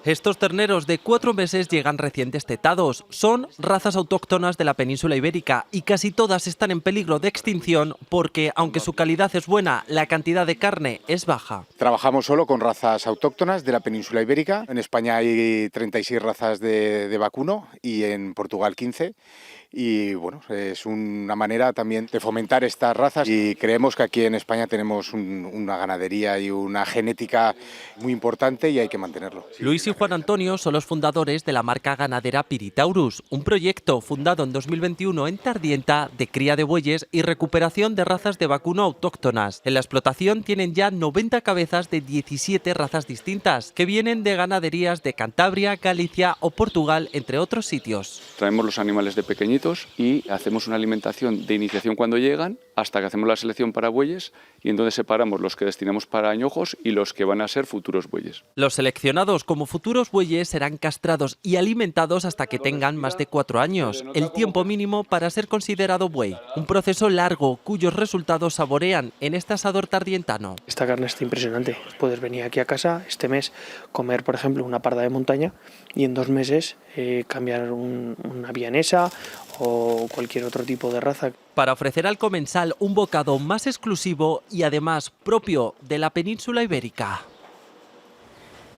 Estos terneros de 4 meses llegan recién destetados. Son razas autóctonas de la península ibérica y casi todas están en peligro de extinción porque, aunque su calidad es buena, la cantidad de carne es baja. Trabajamos solo con razas autóctonas de la península ibérica. En España hay 36 razas de vacuno y en Portugal 15. Y bueno, es una manera también de fomentar estas razas y creemos que aquí en España tenemos una ganadería y una genética muy importante y hay que mantenerlo. Luis y Juan Antonio son los fundadores de la marca ganadera Piritaurus, un proyecto fundado en 2021 en Tardienta de cría de bueyes y recuperación de razas de vacuno autóctonas. En la explotación tienen ya 90 cabezas de 17 razas distintas que vienen de ganaderías de Cantabria, Galicia o Portugal, entre otros sitios. Traemos los animales de pequeñitos y hacemos una alimentación de iniciación cuando llegan hasta que hacemos la selección para bueyes y entonces separamos los que destinamos para añojos y los que van a ser futuros bueyes. Los seleccionados como futuros bueyes serán castrados y alimentados hasta que tengan más de 4 años, el tiempo mínimo para ser considerado buey. Un proceso largo cuyos resultados saborean en este asador tardientano. Esta carne está impresionante. Puedes venir aquí a casa este mes, comer por ejemplo una parda de montaña y en 2 meses cambiar una vienesa o cualquier otro tipo de raza. Para ofrecer al comensal un bocado más exclusivo y además propio de la península ibérica.